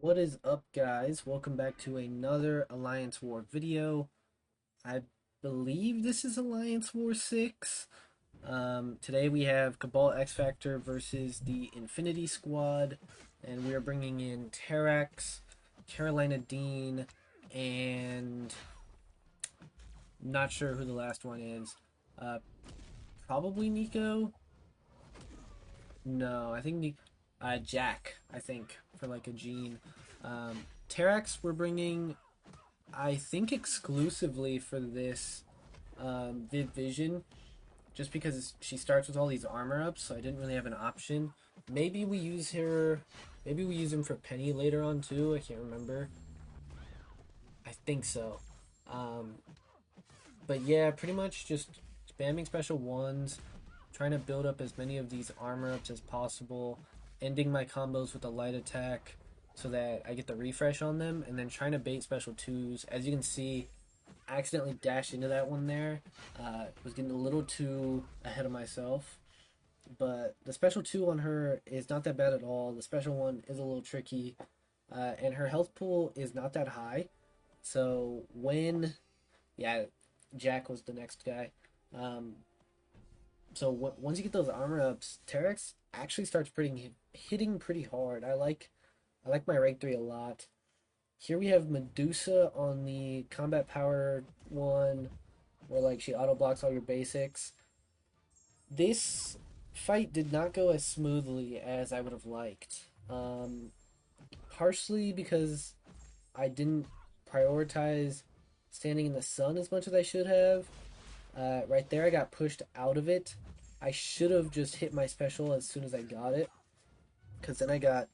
What is up, guys? Welcome back to another Alliance War video. I believe this is Alliance War 6. Today we have Cabal X Factor versus the Infinity Squad, and we are bringing in Terrax, Carolina Dean, and not sure who the last one is. Uh, Probably Nico. No, I think Jack. I think for like a Gene. Terrax we're bringing I think exclusively for this Viv Vision, just because she starts with all these armor ups, so I didn't really have an option. Maybe we use her, maybe we use him for Penny later on too. I can't remember. I think so. Um, but yeah, pretty much just spamming special ones, trying to build up as many of these armor ups as possible, ending my combos with a light attack so that I get the refresh on them, and then trying to bait special twos. As you can see, accidentally dashed into that one there. Was getting a little too ahead of myself. But the special two on her is not that bad at all. The special one is a little tricky. And her health pool is not that high. So when, yeah, Jack was the next guy. Um, so once you get those armor ups, Terrax actually starts hitting pretty hard. I like my rank 3 a lot. Here we have Medusa on the combat power one, where like she auto blocks all your basics. This fight did not go as smoothly as I would have liked. Partially because I didn't prioritize standing in the sun as much as I should have. Right there, I got pushed out of it. I should have just hit my special as soon as I got it, because then I got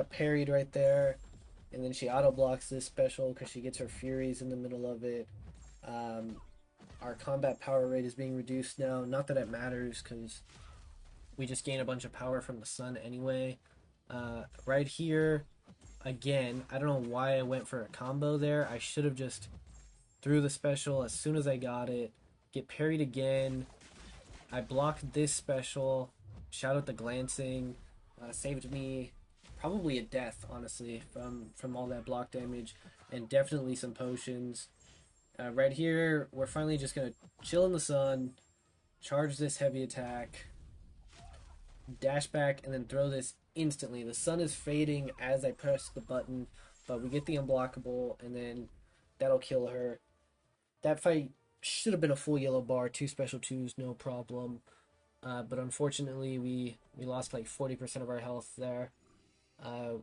parried right there, and then she auto blocks this special because she gets her Furies in the middle of it. Um, our combat power rate is being reduced now. Not that it matters because we just gain a bunch of power from the sun anyway. Right here, again, I don't know why I went for a combo there. I should have just threw the special as soon as I got it. Get parried again. I blocked this special. Shout out the glancing. Saved me probably a death, honestly, from all that block damage, and definitely some potions. Right here, we're finally just gonna chill in the sun, charge this heavy attack, dash back, and then throw this instantly. The sun is fading as I press the button, but we get the unblockable, and then that'll kill her. That fight should have been a full yellow bar, two special twos, no problem. But unfortunately, we lost like 40% of our health there,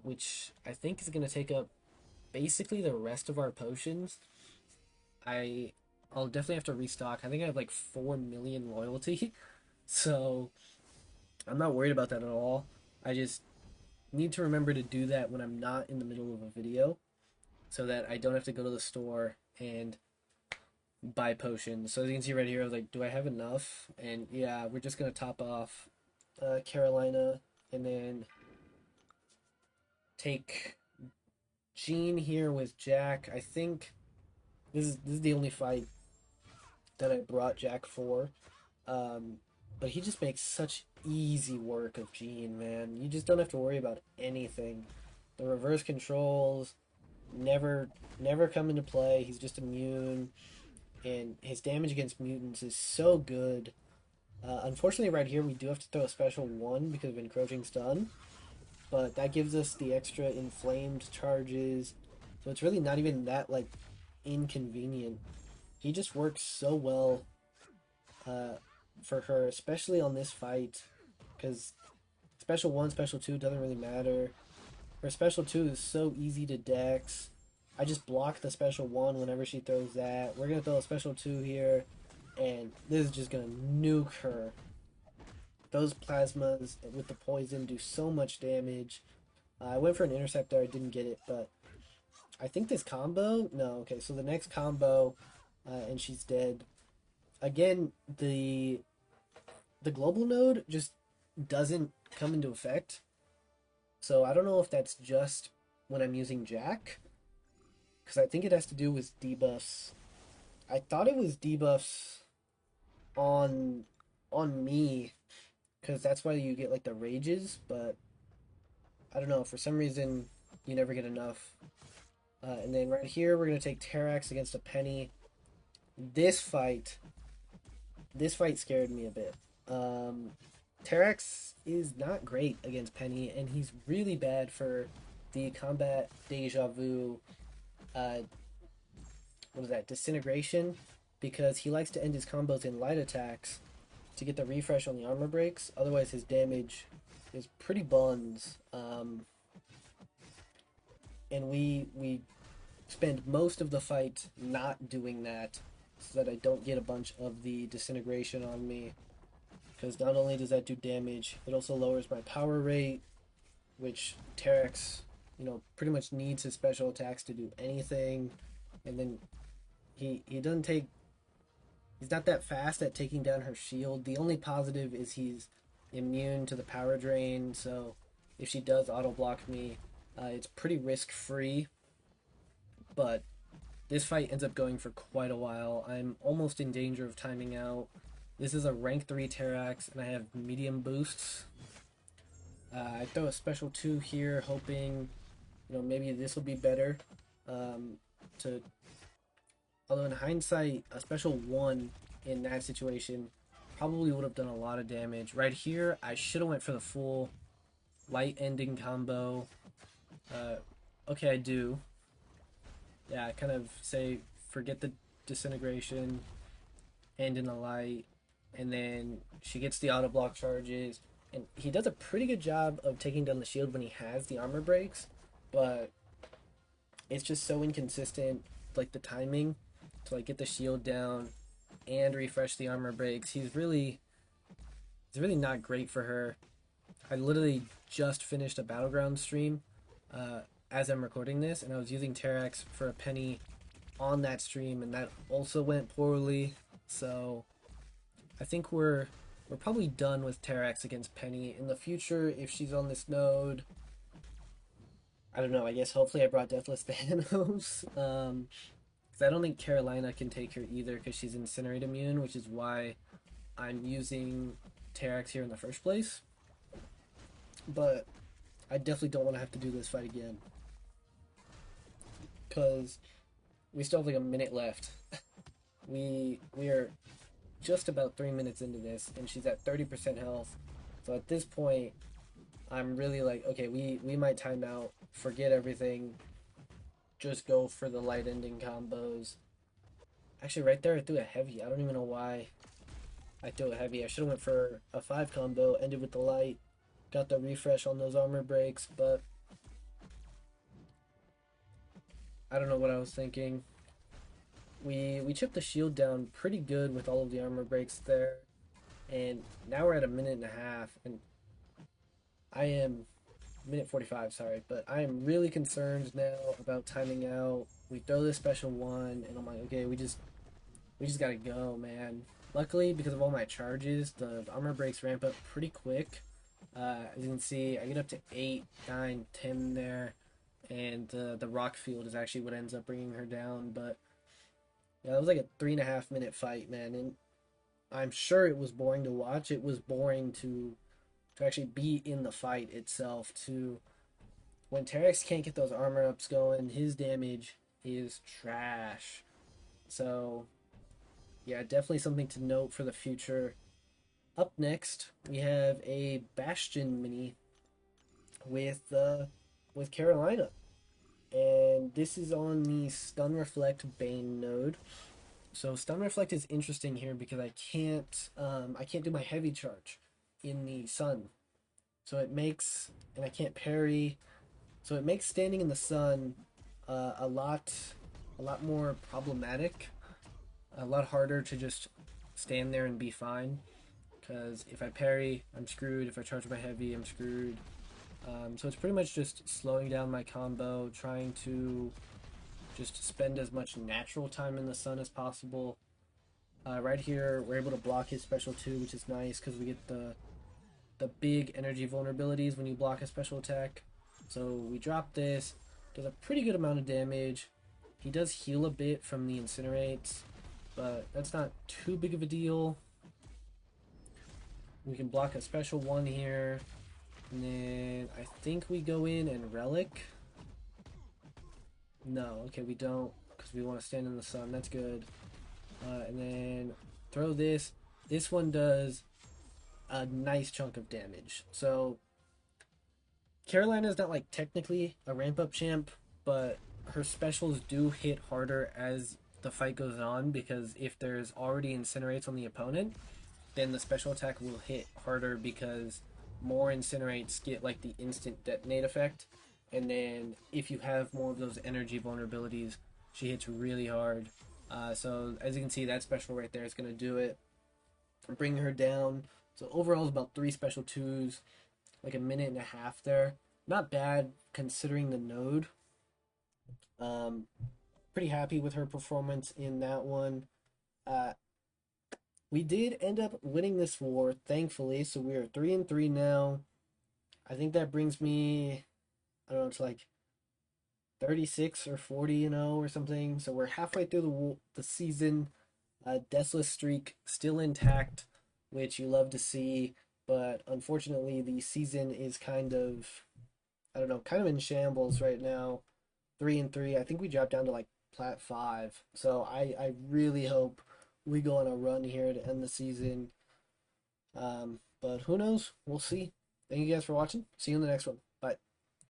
which I think is going to take up basically the rest of our potions. I I'll definitely have to restock. I think I have like 4 million loyalty, so I'm not worried about that at all. I just need to remember to do that when I'm not in the middle of a video, so that I don't have to go to the store and buy potions. So as you can see right here, I was like, do I have enough? And yeah, we're just gonna top off Carolina, and then take Gene here with Jack. I think this is the only fight that I brought Jack for. Um, but he just makes such easy work of Gene, man. You just don't have to worry about anything. The reverse controls never never come into play. He's just immune, and his damage against mutants is so good. Unfortunately, right here we do have to throw a special one because of encroaching stun, but that gives us the extra inflamed charges, so it's really not even that like inconvenient. He just works so well uh, for her, especially on this fight, because special one, special two doesn't really matter. Her special two is so easy to dex. I just block the special one whenever she throws that. We're gonna throw a special two here, and this is just gonna nuke her. Those plasmas with the poison do so much damage. I went for an interceptor, I didn't get it, but I think this combo. No, okay. So the next combo, and she's dead. Again, the global node just doesn't come into effect. So I don't know if that's just when I'm using Jack, because I think it has to do with debuffs. I thought it was debuffs on on me, because that's why you get like the rages, but I don't know. For some reason, you never get enough. And then right here, we're going to take Terrax against a Penny. This fight, this fight scared me a bit. Um, Terrax is not great against Penny, and he's really bad for the combat deja vu. Uh, what is that? Disintegration, because he likes to end his combos in light attacks to get the refresh on the armor breaks. Otherwise, his damage is pretty buns. And we spend most of the fight not doing that, so that I don't get a bunch of the disintegration on me. Because not only does that do damage, it also lowers my power rate, which Terrax, pretty much needs his special attacks to do anything. And then he doesn't take. He's not that fast at taking down her shield. The only positive is he's immune to the power drain, so if she does auto block me, it's pretty risk free. But this fight ends up going for quite a while. I'm almost in danger of timing out. This is a rank 3 Terrax, and I have medium boosts. I throw a special 2 here, hoping, maybe this will be better. To Although in hindsight, a special 1 in that situation probably would have done a lot of damage. Right here, I should have went for the full light ending combo. Okay, I do. Yeah, I kind of say forget the disintegration, end in the light, and then she gets the auto block charges, and he does a pretty good job of taking down the shield when he has the armor breaks, but it's just so inconsistent, like the timing to like get the shield down and refresh the armor breaks. He's really not great for her. I literally just finished a Battleground stream as I'm recording this, and I was using Terrax for a Penny on that stream, and that also went poorly. So I think we're probably done with Terrax against Penny. In the future, if she's on this node, I don't know, I guess hopefully I brought Deathless Thanos. Because I don't think Carolina can take her either, because she's Incinerate immune, which is why I'm using Terrax here in the first place. But I definitely don't want to have to do this fight again, because we still have like a minute left. we are just about 3 minutes into this, and she's at 30% health. So at this point, I'm really like, okay, we might time out, forget everything, just go for the light ending combos. Actually, right there, I threw a heavy. I don't even know why I threw a heavy. I should have went for a 5 combo, ended with the light, got the refresh on those armor breaks, but I don't know what I was thinking. We chipped the shield down pretty good with all of the armor breaks there, and now we're at a minute and a half, and I am minute 45, sorry, but I am really concerned now about timing out. We throw this special 1, and I'm like, okay, we just gotta go, man. Luckily, because of all my charges, the armor breaks ramp up pretty quick. As you can see, I get up to 8, 9, 10 there, and the rock field is actually what ends up bringing her down. But yeah, that was like a 3.5 minute fight, man, and I'm sure it was boring to watch. It was boring to actually be in the fight itself. When Terrax can't get those armor ups going, his damage is trash. So yeah, definitely something to note for the future. Up next, we have a Bastion mini with Carolina, and this is on the Stun Reflect Bane node. So Stun Reflect is interesting here because I can't do my heavy charge in the sun, so it makes, and I can't parry, so it makes standing in the sun a lot more problematic, a lot harder to just stand there and be fine. Because if I parry, I'm screwed. If I charge my heavy, I'm screwed. So it's pretty much just slowing down my combo, trying to just spend as much natural time in the sun as possible. Right here, we're able to block his special 2, which is nice because we get the big energy vulnerabilities when you block a special attack. So we drop this, does a pretty good amount of damage. He does heal a bit from the incinerates, but that's not too big of a deal. We can block a special 1 here, and then I think we go in and relic. No, okay, we don't, because we want to stand in the sun. That's good. And then throw this. This one does a nice chunk of damage. So Carolina is not like technically a ramp up champ, but her specials do hit harder as the fight goes on because if there's already incinerates on the opponent, then the special attack will hit harder because more incinerates get like the instant detonate effect. And then if you have more of those energy vulnerabilities, she hits really hard. So as you can see, that special right there is going to do it. Bring her down. So overall, it's about 3 special 2s, like a minute and a half there. Not bad considering the node. Um, Pretty happy with her performance in that one. Uh, we did end up winning this war, thankfully. So we are 3-3 now. I think that brings me, I don't know, to like 36 or 40, or something. So we're halfway through the season. Deathless streak still intact, which you love to see. But unfortunately, the season is kind of, I don't know, kind of in shambles right now. 3-3. I think we dropped down to like plat 5. So I really hope we go on a run here to end the season. But who knows? We'll see. Thank you guys for watching. See you in the next one.